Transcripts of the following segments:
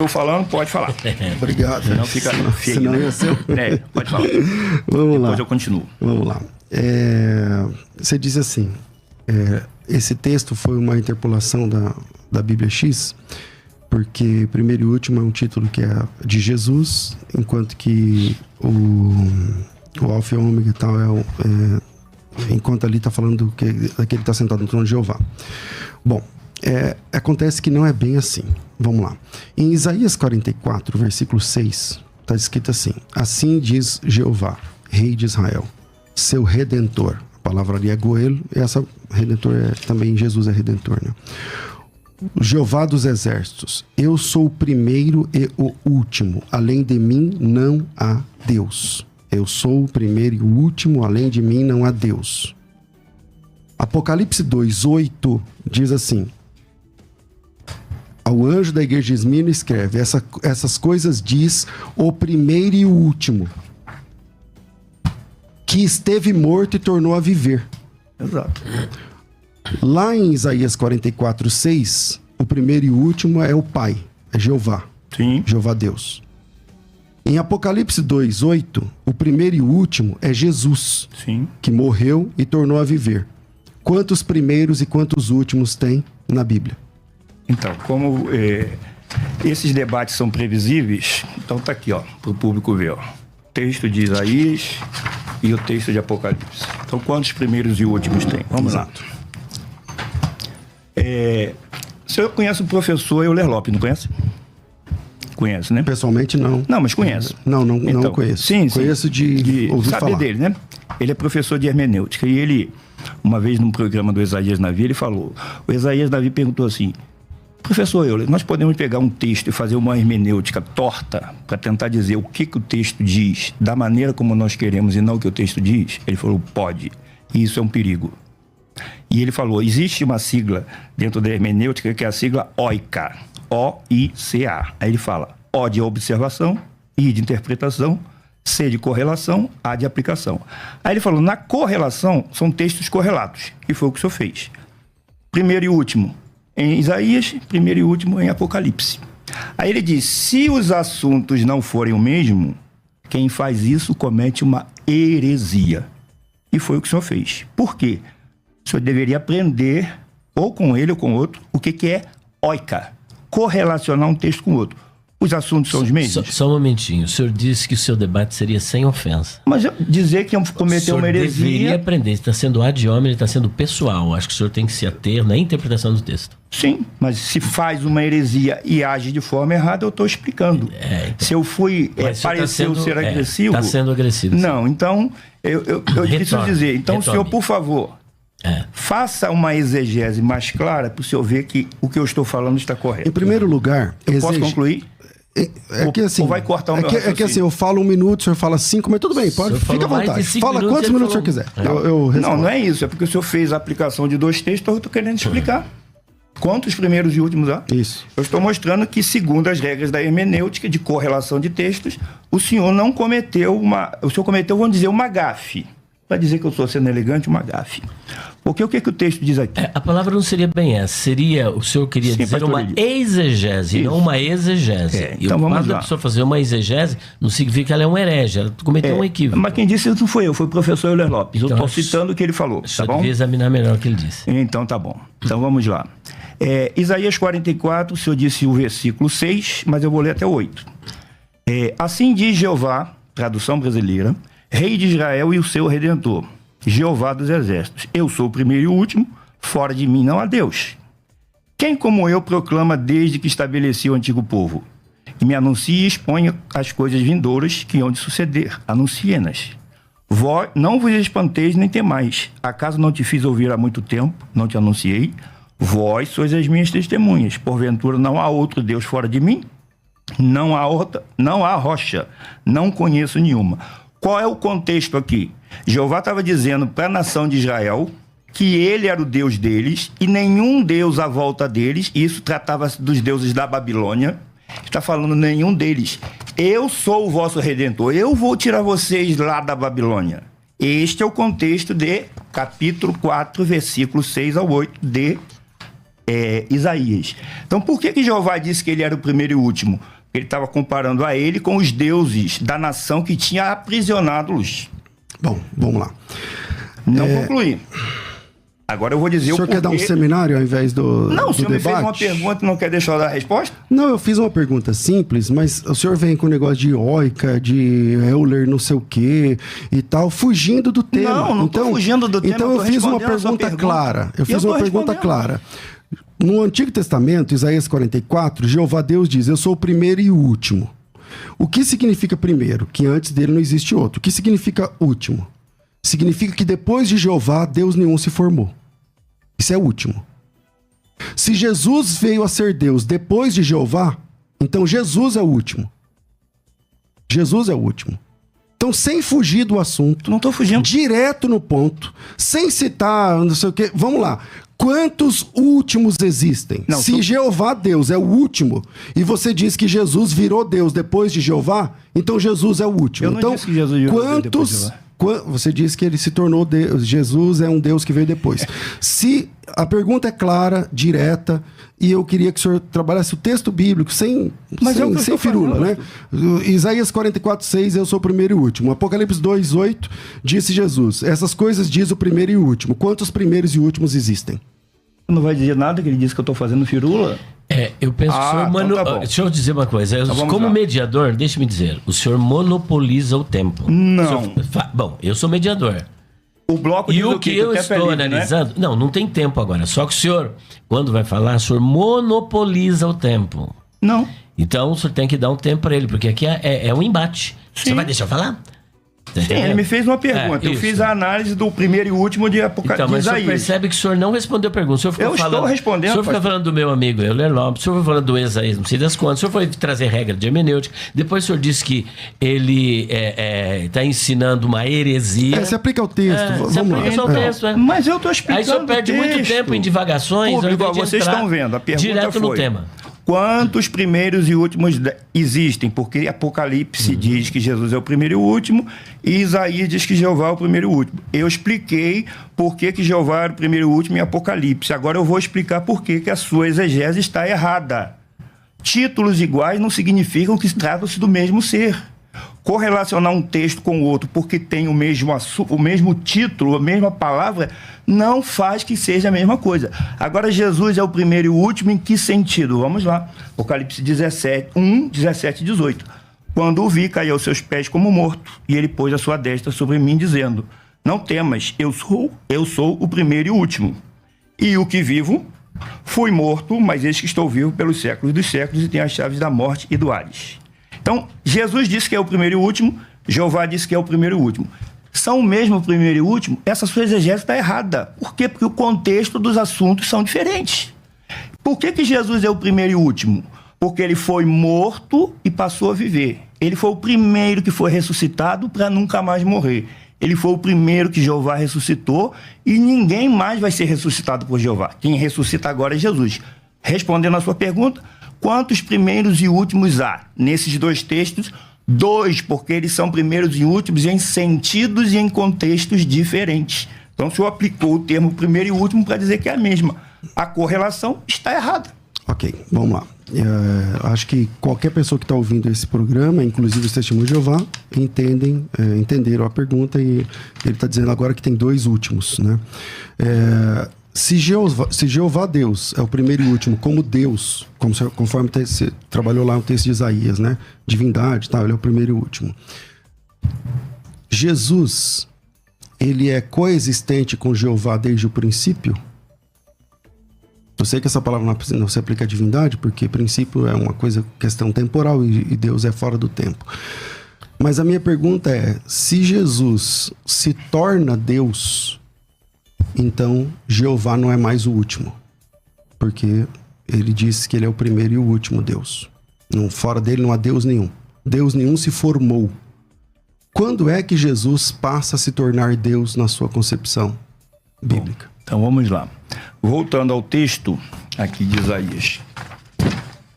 Estou falando, pode falar. Obrigado. Senão fica feio. Senão né? ia ser... Pode falar. Vamos lá. Depois eu continuo. Vamos lá. Você diz assim, esse texto foi uma interpolação da Bíblia X, porque primeiro e último é um título que é de Jesus, enquanto que o Alfa e o Ômega e tal enquanto ali está falando daquele que está sentado no trono de Jeová. Bom, acontece que não é bem assim. Vamos lá. Em Isaías 44, versículo 6, está escrito assim: assim diz Jeová, Rei de Israel, seu Redentor. A palavra ali é Goel, e essa Redentor também Jesus é Redentor, né? Jeová dos exércitos, eu sou o primeiro e o último, além de mim não há Deus. Eu sou o primeiro e o último, além de mim não há Deus. Apocalipse 2:8 diz assim: ao anjo da igreja de Esmirna escreve, essas coisas diz o primeiro e o último, que esteve morto e tornou a viver. Exato. Lá em Isaías 44:6, o primeiro e o último é o Pai, é Jeová. Sim. Jeová Deus. Em Apocalipse 2:8, o primeiro e o último é Jesus, Sim. que morreu e tornou a viver. Quantos primeiros e quantos últimos tem na Bíblia? Então, como esses debates são previsíveis, então tá aqui, ó, para o público ver, ó. Texto de Isaías e o texto de Apocalipse. Então, quantos primeiros e últimos tem? Vamos lá. O senhor conhece o professor Euler Lopes, não conhece? Conhece, né? Pessoalmente, não. Não, mas conhece. Não Então, conheço. Sim, conheço de ouvir saber falar. dele, né? Ele é professor de hermenêutica e ele, uma vez num programa do Isaías Navi, ele falou, o Isaías Navi perguntou assim: professor Euler, nós podemos pegar um texto e fazer uma hermenêutica torta para tentar dizer o que o texto diz da maneira como nós queremos e não o que o texto diz? Ele falou, pode. E isso é um perigo. E ele falou, existe uma sigla dentro da hermenêutica que é a sigla OICA. O-I-C-A. Aí ele fala, O de observação, I de interpretação, C de correlação, A de aplicação. Aí ele falou, na correlação são textos correlatos, que foi o que o senhor fez. Primeiro e último em Isaías, primeiro e último em Apocalipse. Aí ele diz, se os assuntos não forem o mesmo, quem faz isso comete uma heresia. E foi o que o senhor fez. Por quê? O senhor deveria aprender, ou com ele ou com outro, o que é OICA. Correlacionar um texto com o outro. Os assuntos são os mesmos? Só um momentinho. O senhor disse que o seu debate seria sem ofensa. Mas dizer que cometeu uma heresia... O senhor deveria aprender. Está sendo ad hominem, está sendo pessoal. Acho que o senhor tem que se ater na interpretação do texto. Sim, mas se faz uma heresia e age de forma errada, eu estou explicando. Então. Se eu fui... pareceu ser agressivo... Está sendo agressivo. Sim. Não, então... Eu preciso dizer... Então, senhor, por favor... faça uma exegese mais clara para o senhor ver que o que eu estou falando está correto. Em primeiro lugar... Posso concluir? Que assim, ou vai cortar o meu raciocínio? É que assim, eu falo 1 minuto, o senhor fala 5, mas tudo bem, pode, fica à vontade. Fala quantos minutos o senhor quiser. Eu não é isso, é porque o senhor fez a aplicação de 2 textos, eu estou querendo explicar. Quantos primeiros e últimos há? Isso. Eu estou mostrando que, segundo as regras da hermenêutica de correlação de textos, o senhor não cometeu o senhor cometeu, vamos dizer, uma gafe. Para dizer que eu estou sendo elegante, uma gafe. Porque o que o texto diz aqui? A palavra não seria bem essa. Seria, o senhor queria dizer uma exegese, não uma exegese. Então vamos lá. Da pessoa fazer uma exegese não significa que ela é um herege, ela cometeu um equívoco. Mas quem disse isso não foi eu, foi o professor Euler Lopes. Então, eu estou citando o que ele falou. Só devia examinar melhor o que ele disse. Então tá bom. Então vamos lá. Isaías 44, o senhor disse o versículo 6, mas eu vou ler até o 8. Assim diz Jeová, tradução brasileira, Rei de Israel e o seu Redentor, Jeová dos exércitos. Eu sou o primeiro e o último, fora de mim não há Deus. Quem como eu proclama desde que estabeleci o antigo povo? E me anuncia e expõe as coisas vindouras que hão de suceder. Anuncie-nas. Vós não vos espanteis nem temais. Acaso não te fiz ouvir há muito tempo? Não te anunciei? Vós sois as minhas testemunhas. Porventura não há outro Deus fora de mim? Não há rocha. Não conheço nenhuma. Qual é o contexto aqui? Jeová estava dizendo para a nação de Israel que ele era o Deus deles e nenhum Deus à volta deles, isso tratava-se dos deuses da Babilônia, está falando nenhum deles. Eu sou o vosso Redentor, eu vou tirar vocês lá da Babilônia. Este é o contexto de capítulo 4, versículos 6 ao 8 de Isaías. Então, por que Jeová disse que ele era o primeiro e o último? Ele estava comparando a ele com os deuses da nação que tinha aprisionado-los. Bom, vamos lá. Não concluí. Agora eu vou dizer o porquê. O senhor quer dar um seminário ao invés do debate? Não, o senhor me fez uma pergunta e não quer deixar eu dar a resposta? Não, eu fiz uma pergunta simples, mas o senhor vem com o negócio de Ioica, de Euler não sei o quê e tal, fugindo do tema. Não estou fugindo do tema. Então eu fiz uma pergunta clara. Eu fiz uma pergunta clara. No Antigo Testamento, Isaías 44, Jeová Deus diz, eu sou o primeiro e o último. O que significa primeiro? Que antes dele não existe outro. O que significa último? Significa que depois de Jeová, Deus nenhum se formou. Isso é último. Se Jesus veio a ser Deus depois de Jeová, então Jesus é o último. Jesus é o último. Então, sem fugir do assunto. Não estou fugindo. Direto no ponto. Sem citar, não sei o quê. Vamos lá. Quantos últimos existem? Não, se Jeová Deus é o último, e você diz que Jesus virou Deus depois de Jeová, então Jesus é o último. Eu não então, disse que Jesus virou Deus depois de Jeová. Você disse que ele se tornou Deus. Jesus é um Deus que veio depois. Se a pergunta é clara, direta, e eu queria que o senhor trabalhasse o texto bíblico sem firula, né? Isaías 44:6, eu sou o primeiro e o último. Apocalipse 2:8, disse Jesus, essas coisas diz o primeiro e o último. Quantos primeiros e últimos existem? Não vai dizer nada que ele disse que eu estou fazendo firula? Eu penso que o senhor... Então tá bom. Deixa eu dizer uma coisa. Como mediador, deixa-me dizer, o senhor monopoliza o tempo. Não. Bom, eu sou mediador. O bloco e o que eu estou analisando... Né? Não tem tempo agora. Só que o senhor, quando vai falar, o senhor monopoliza o tempo. Não. Então, o senhor tem que dar um tempo para ele, porque aqui é um embate. Sim. Você vai deixar eu falar? Sim, ele me fez uma pergunta. Eu fiz a análise do primeiro e último de Apocalipse. Então, mas o senhor percebe que o senhor não respondeu a pergunta. O senhor ficou estou respondendo. O senhor fica falando do meu amigo Euler Lopes, o senhor foi falando do Isaías, não sei das quantas, o senhor foi trazer regra de hermenêutica, depois o senhor disse que ele está ensinando uma heresia. Você aplica o texto. Você aplica só o texto. Mas eu estou explicando. Aí o senhor perde muito tempo em divagações. Igual vocês estão vendo, a pergunta direto no tema. Quantos primeiros e últimos existem? Porque Apocalipse diz que Jesus é o primeiro e o último, e Isaías diz que Jeová é o primeiro e o último. Eu expliquei por que Jeová era o primeiro e o último em Apocalipse. Agora eu vou explicar por que a sua exegese está errada. Títulos iguais não significam que tratam-se do mesmo ser. Correlacionar um texto com o outro porque tem o mesmo título, a mesma palavra, não faz que seja a mesma coisa. Agora, Jesus é o primeiro e o último em que sentido? Vamos lá. Apocalipse 17 e 18. Quando o vi, caí aos seus pés como morto, e ele pôs a sua destra sobre mim, dizendo, não temas, eu sou o primeiro e o último. E o que vivo, fui morto, mas eis que estou vivo pelos séculos dos séculos e tenho as chaves da morte e do Hades. Então, Jesus disse que é o primeiro e o último, Jeová disse que é o primeiro e o último. São o mesmo primeiro e o último? Essa sua exegese está errada. Por quê? Porque o contexto dos assuntos são diferentes. Por que Jesus é o primeiro e o último? Porque ele foi morto e passou a viver. Ele foi o primeiro que foi ressuscitado para nunca mais morrer. Ele foi o primeiro que Jeová ressuscitou e ninguém mais vai ser ressuscitado por Jeová. Quem ressuscita agora é Jesus. Respondendo a sua pergunta, quantos primeiros e últimos há? Nesses dois textos, 2, porque eles são primeiros e últimos em sentidos e em contextos diferentes. Então, o senhor aplicou o termo primeiro e último para dizer que é a mesma. A correlação está errada. Ok, vamos lá. Acho que qualquer pessoa que está ouvindo esse programa, inclusive os Testemunhos de Jeová, entenderam a pergunta e ele está dizendo agora que tem 2 últimos, né? Se Jeová Deus é o primeiro e último, como Deus, conforme você trabalhou lá no texto de Isaías, né? Divindade e tal, ele é o primeiro e o último. Jesus, ele é coexistente com Jeová desde o princípio? Eu sei que essa palavra não se aplica à divindade, porque princípio é uma questão temporal e Deus é fora do tempo. Mas a minha pergunta é, se Jesus se torna Deus, então Jeová não é mais o último, porque ele disse que ele é o primeiro e o último Deus. Fora dele não há Deus nenhum. Deus nenhum se formou. Quando é que Jesus passa a se tornar Deus na sua concepção bíblica? Bom, então vamos lá. Voltando ao texto aqui de Isaías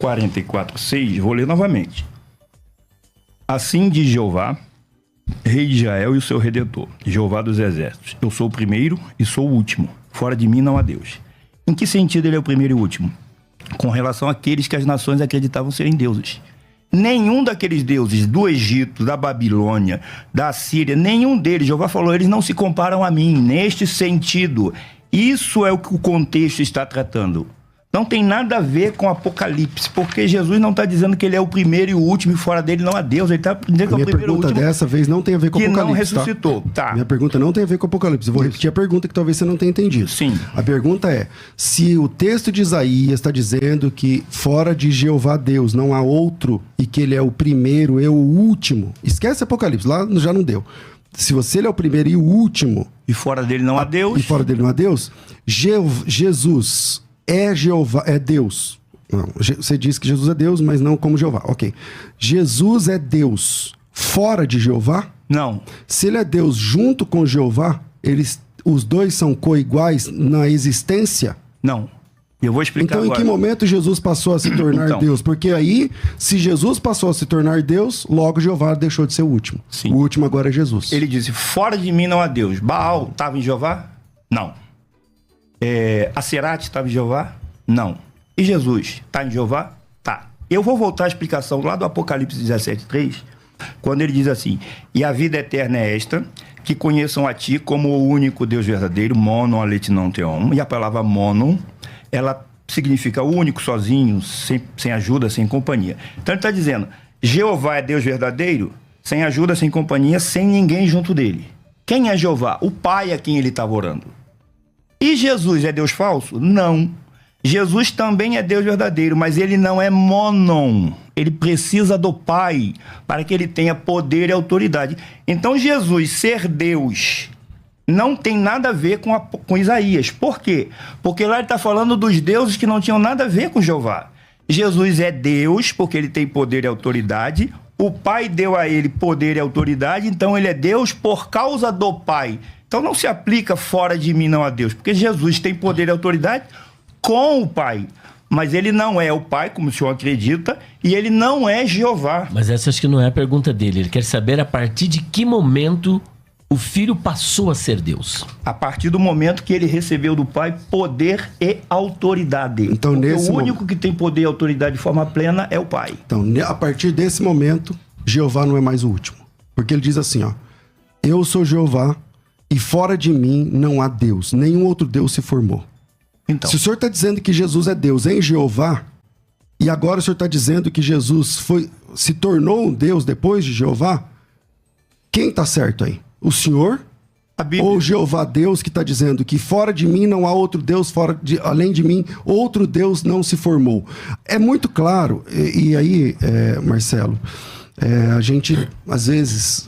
44:6, vou ler novamente. Assim diz Jeová, Rei de Israel e o seu Redentor, Jeová dos Exércitos. Eu sou o primeiro e sou o último. Fora de mim não há Deus. Em que sentido ele é o primeiro e o último? Com relação àqueles que as nações acreditavam serem deuses. Nenhum daqueles deuses do Egito, da Babilônia, da Síria, nenhum deles, Jeová falou, eles não se comparam a mim, neste sentido. Isso é o que o contexto está tratando. Não tem nada a ver com Apocalipse, porque Jesus não está dizendo que ele é o primeiro e o último e fora dele não há Deus. Ele está dizendo que é o primeiro e o último. Minha pergunta dessa vez não tem a ver com Apocalipse, que não ressuscitou. Tá? Minha pergunta não tem a ver com Apocalipse. Eu vou repetir a pergunta que talvez você não tenha entendido. Sim. A pergunta é, se o texto de Isaías está dizendo que fora de Jeová Deus não há outro e que ele é o primeiro e o último, esquece Apocalipse, lá já não deu. Se você ele é o primeiro e o último... E fora dele não há Deus. E fora dele não há Deus, Jesus... é Jeová, é Deus. Não, você diz que Jesus é Deus, mas não como Jeová. Ok. Jesus é Deus fora de Jeová? Não. Se ele é Deus junto com Jeová, os dois são coiguais na existência? Não. Eu vou explicar então, agora. Em que momento Jesus passou a se tornar Deus? Porque aí, se Jesus passou a se tornar Deus, logo Jeová deixou de ser o último. Sim. O último agora é Jesus. Ele disse, fora de mim não há Deus. Baal estava em Jeová? Não. Acerate estava em Jeová? Não. E Jesus está em Jeová? Tá. Eu vou voltar à explicação lá do Apocalipse 17:3, quando ele diz assim, e a vida eterna é esta, que conheçam a ti como o único Deus verdadeiro, monon alethenon theon, e a palavra monon, ela significa único, sozinho, sem ajuda, sem companhia. Então ele está dizendo, Jeová é Deus verdadeiro, sem ajuda, sem companhia, sem ninguém junto dele. Quem é Jeová? O Pai a quem ele estava orando. E Jesus é Deus falso? Não. Jesus também é Deus verdadeiro, mas ele não é monon. Ele precisa do Pai para que ele tenha poder e autoridade. Então Jesus ser Deus não tem nada a ver com Isaías. Por quê? Porque lá ele está falando dos deuses que não tinham nada a ver com Jeová. Jesus é Deus porque ele tem poder e autoridade. O Pai deu a ele poder e autoridade, então ele é Deus por causa do Pai. Então não se aplica fora de mim não a Deus, porque Jesus tem poder e autoridade com o Pai. Mas ele não é o Pai, como o senhor acredita, e ele não é Jeová. Mas essa acho que não é a pergunta dele. Ele quer saber a partir de que momento o Filho passou a ser Deus. A partir do momento que ele recebeu do Pai poder e autoridade. Então, porque o único que tem poder e autoridade de forma plena é o Pai. Então, a partir desse momento, Jeová não é mais o último. Porque ele diz assim, ó, eu sou Jeová, e fora de mim não há Deus. Nenhum outro Deus se formou. Então, se o senhor está dizendo que Jesus é Deus em Jeová, e agora o senhor está dizendo que Jesus se tornou um Deus depois de Jeová, quem está certo aí? O senhor? Ou Jeová Deus que está dizendo que fora de mim não há outro Deus, além de mim, outro Deus não se formou. É muito claro, e aí, Marcelo, a gente, às vezes...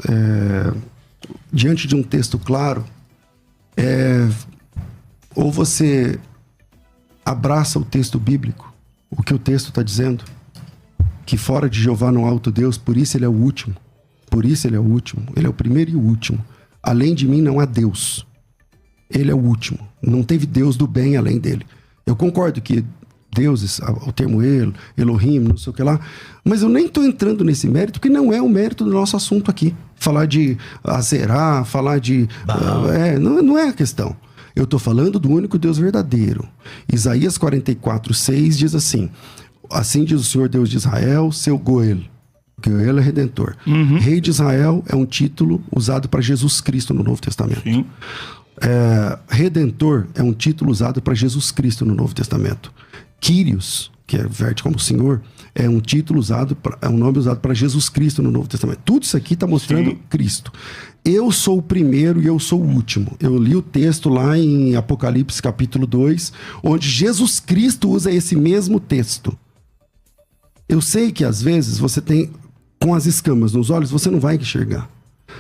diante de um texto claro, ou você abraça o texto bíblico, o que o texto está dizendo, que fora de Jeová não há outro Deus, por isso ele é o último. Por isso ele é o último. Ele é o primeiro e o último. Além de mim não há Deus. Ele é o último. Não teve Deus do bem além dele. Eu concordo que deuses, o termo Elohim, não sei o que lá, mas eu nem estou entrando nesse mérito, porque não é o mérito do nosso assunto aqui. Falar de Azerá, falar de... não é a questão. Eu estou falando do único Deus verdadeiro. Isaías 44:6 diz assim, assim diz o Senhor Deus de Israel, seu Goel. Goel é Redentor. Uhum. Rei de Israel é um título usado para Jesus Cristo no Novo Testamento. Sim. Redentor é um título usado para Jesus Cristo no Novo Testamento. Kyrios, que verte como Senhor, é um título usado, é um nome usado para Jesus Cristo no Novo Testamento. Tudo isso aqui está mostrando Sim. Cristo. Eu sou o primeiro e eu sou o último. Eu li o texto lá em Apocalipse capítulo 2, onde Jesus Cristo usa esse mesmo texto. Eu sei que às vezes você tem, com as escamas nos olhos, você não vai enxergar.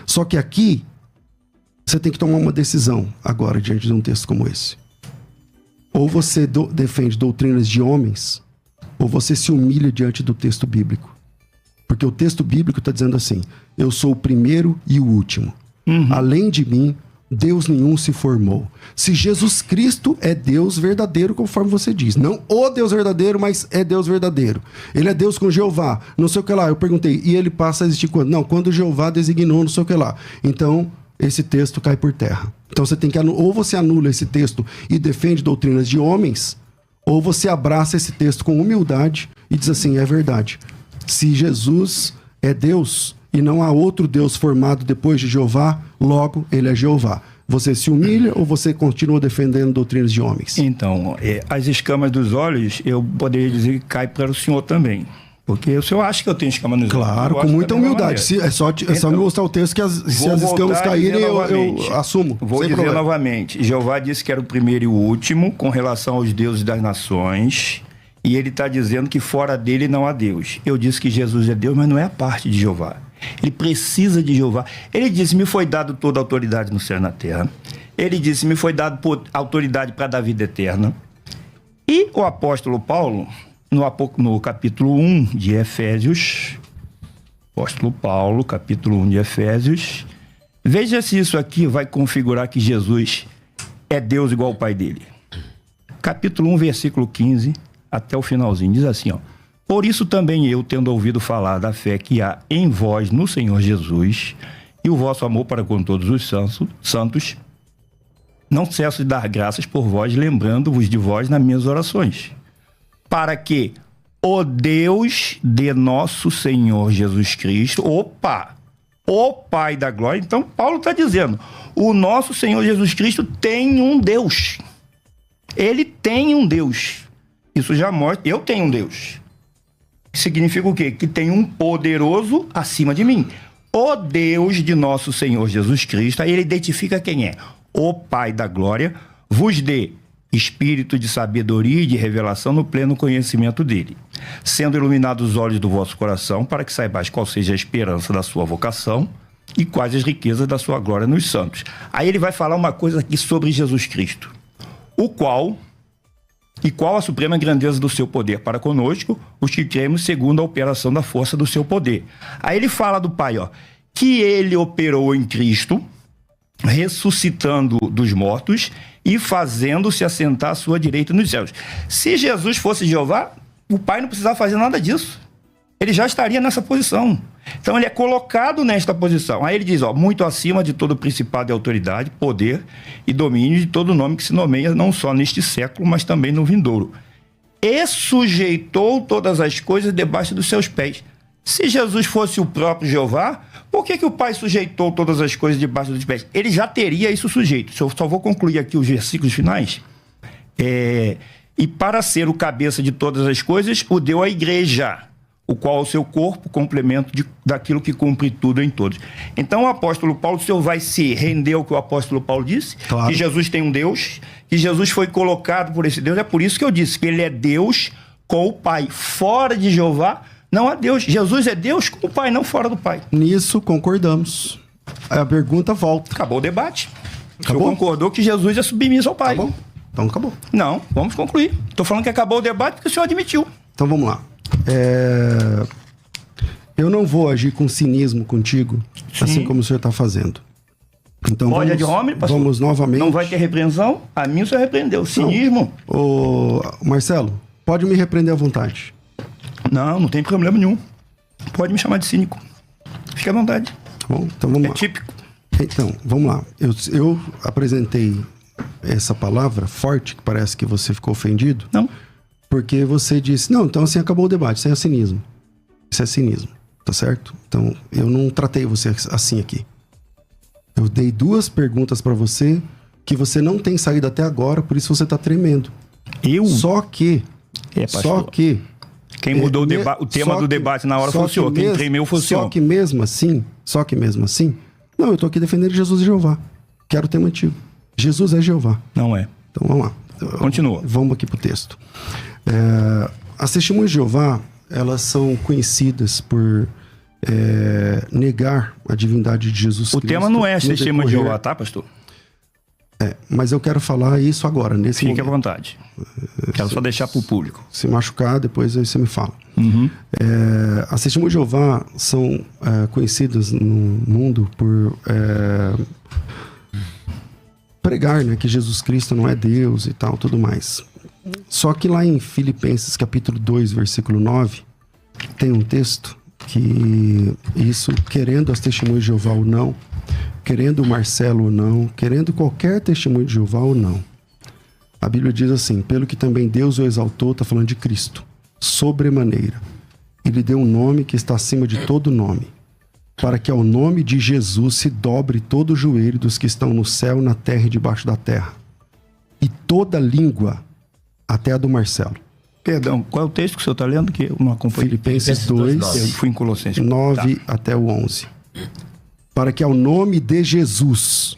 Só que aqui, você tem que tomar uma decisão agora, diante de um texto como esse. Ou você defende doutrinas de homens, ou você se humilha diante do texto bíblico. Porque o texto bíblico está dizendo assim, eu sou o primeiro e o último. Uhum. Além de mim, Deus nenhum se formou. Se Jesus Cristo é Deus verdadeiro, conforme você diz. Não o Deus verdadeiro, mas é Deus verdadeiro. Ele é Deus com Jeová, não sei o que lá. Eu perguntei, e ele passa a existir quando? Não, quando Jeová designou não sei o que lá. Então, esse texto cai por terra. Então você tem que ou você anula esse texto e defende doutrinas de homens, ou você abraça esse texto com humildade e diz assim, é verdade. Se Jesus é Deus e não há outro Deus formado depois de Jeová, logo ele é Jeová. Você se humilha ou você continua defendendo doutrinas de homens? Então, as escamas dos olhos, eu poderia dizer que cai para o senhor também. Porque o senhor acha que eu tenho escama nos olhos. Claro, com muita humildade. É só me mostrar o texto que se as escamas caírem, eu assumo. Vou dizer novamente. Jeová disse que era o primeiro e o último com relação aos deuses das nações. E ele está dizendo que fora dele não há Deus. Eu disse que Jesus é Deus, mas não é a parte de Jeová. Ele precisa de Jeová. Ele disse, me foi dado toda a autoridade no céu e na terra. Ele disse, me foi dado autoridade para dar vida eterna. E o apóstolo Paulo, no capítulo 1 de Efésios, apóstolo Paulo, capítulo 1 de Efésios, veja se isso aqui vai configurar que Jesus é Deus igual ao Pai dele. Capítulo 1, versículo 15, até o finalzinho, diz assim, ó. Por isso também eu, tendo ouvido falar da fé que há em vós no Senhor Jesus e o vosso amor para com todos os santos, não cesso de dar graças por vós, lembrando-vos de vós nas minhas orações, para que o Deus de nosso Senhor Jesus Cristo, o Pai da glória. Então Paulo está dizendo, o nosso Senhor Jesus Cristo tem um Deus. Ele tem um Deus. Isso já mostra, eu tenho um Deus. Significa o quê? Que tem um poderoso acima de mim. O Deus de nosso Senhor Jesus Cristo, aí ele identifica quem é. O Pai da glória vos dê espírito de sabedoria e de revelação no pleno conhecimento dele, sendo iluminados os olhos do vosso coração, para que saibais qual seja a esperança da sua vocação e quais as riquezas da sua glória nos santos. Aí ele vai falar uma coisa aqui sobre Jesus Cristo, qual a suprema grandeza do seu poder para conosco, os que cremos segundo a operação da força do seu poder. Aí ele fala do Pai, ó, que ele operou em Cristo, ressuscitando dos mortos e fazendo-se assentar à sua direita nos céus. Se Jesus fosse Jeová, o Pai não precisava fazer nada disso. Ele já estaria nessa posição. Então ele é colocado nesta posição. Aí ele diz, ó, muito acima de todo principado e autoridade, poder e domínio de todo nome que se nomeia, não só neste século, mas também no vindouro. E sujeitou todas as coisas debaixo dos seus pés. Se Jesus fosse o próprio Jeová, por que o Pai sujeitou todas as coisas debaixo dos pés? Ele já teria isso sujeito. Eu só vou concluir aqui os versículos finais. E para ser o cabeça de todas as coisas, o deu à igreja, o qual é o seu corpo, complemento daquilo que cumpre tudo em todos. Então o apóstolo Paulo, o senhor vai se render ao que o apóstolo Paulo disse, claro, que Jesus tem um Deus, que Jesus foi colocado por esse Deus. É por isso que eu disse que ele é Deus com o Pai. Fora de Jeová não há Deus. Jesus é Deus com o Pai, não fora do Pai. Nisso concordamos. A pergunta volta. Acabou o debate. O senhor concordou que Jesus é submisso ao Pai. Acabou. Então acabou. Não, vamos concluir. Estou falando que acabou o debate porque o senhor admitiu. Então vamos lá. Eu não vou agir com cinismo contigo, assim como o senhor está fazendo. Então pode ad hominem, pastor? Vamos novamente. Não vai ter repreensão? A mim o senhor repreendeu. Cinismo? Ô, Marcelo, pode me repreender à vontade. Não tem problema nenhum. Pode me chamar de cínico. Fique à vontade. Tá bom, então vamos lá. É típico. Então, vamos lá. Eu apresentei essa palavra forte, que parece que você ficou ofendido. Não. Porque você disse, não, então assim acabou o debate, isso é cinismo. Isso é cinismo, tá certo? Então, eu não tratei você assim aqui. Eu dei 2 perguntas pra você que você não tem saído até agora, por isso você tá tremendo. Eu? Só que... Quem mudou o tema do debate na hora foi o senhor. Quem tremeu foi o senhor. Só que mesmo assim... Não, eu tô aqui defendendo Jesus e Jeová. Quero o tema antigo. Jesus é Jeová. Não é. Então, vamos lá. Continua. Vamos aqui pro texto. As testemunhas de Jeová, elas são conhecidas por negar a divindade de Jesus Cristo. O tema não é as testemunhas de Jeová, tá, pastor? Mas eu quero falar isso agora, nesse momento. Fique à vontade. Quero só deixar pro público. Se machucar, depois aí você me fala. Uhum. As testemunhas de Jeová são conhecidas no mundo por pregar, né, que Jesus Cristo não é Deus e tal, tudo mais. Só que lá em Filipenses capítulo 2, versículo 9, tem um texto que isso, querendo as testemunhas de Jeová ou não, querendo o Marcelo ou não, querendo qualquer testemunho de Jeová ou não. A Bíblia diz assim, pelo que também Deus o exaltou, está falando de Cristo, sobremaneira. Ele deu um nome que está acima de todo nome, para que ao nome de Jesus se dobre todo o joelho dos que estão no céu, na terra e debaixo da terra. E toda língua, até a do Marcelo. Perdão, qual é o texto que o senhor está lendo que eu não acompanhei? Filipenses 2, Eu fui em Colossenses 9 até o 11. Para que ao nome de Jesus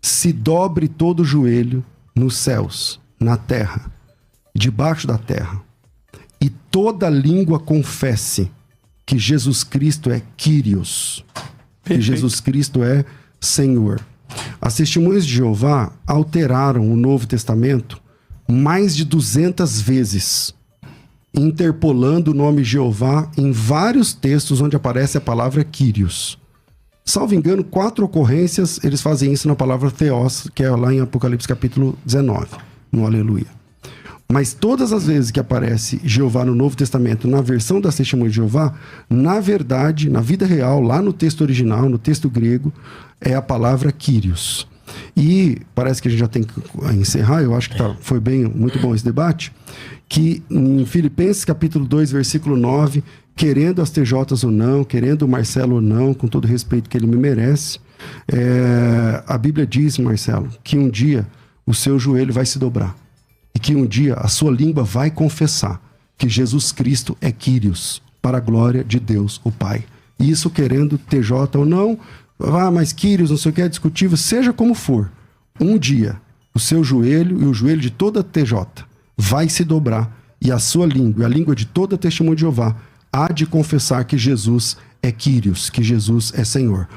se dobre todo o joelho nos céus, na terra, debaixo da terra, e toda língua confesse que Jesus Cristo é Kyrios, que Jesus Cristo é Senhor. As testemunhas de Jeová alteraram o Novo Testamento mais de 200 vezes, interpolando o nome Jeová em vários textos onde aparece a palavra Kyrios. Salvo engano, 4 ocorrências eles fazem isso na palavra Theos, que é lá em Apocalipse capítulo 19, no Aleluia. Mas todas as vezes que aparece Jeová no Novo Testamento, na versão das testemunhas de Jeová, na verdade, na vida real, lá no texto original, no texto grego, é a palavra Kyrios. E parece que a gente já tem que encerrar, eu acho que foi muito bom esse debate, que em Filipenses capítulo 2, versículo 9, querendo as TJs ou não, querendo o Marcelo ou não, com todo o respeito que ele me merece, a Bíblia diz, Marcelo, que um dia o seu joelho vai se dobrar. E que um dia a sua língua vai confessar que Jesus Cristo é Kyrios, para a glória de Deus, o Pai. Isso querendo TJ ou não, mas Kyrios, não sei o que, é discutível, seja como for. Um dia, o seu joelho e o joelho de toda TJ vai se dobrar e a sua língua, e a língua de toda testemunha de Jeová, há de confessar que Jesus é Kyrios, que Jesus é Senhor.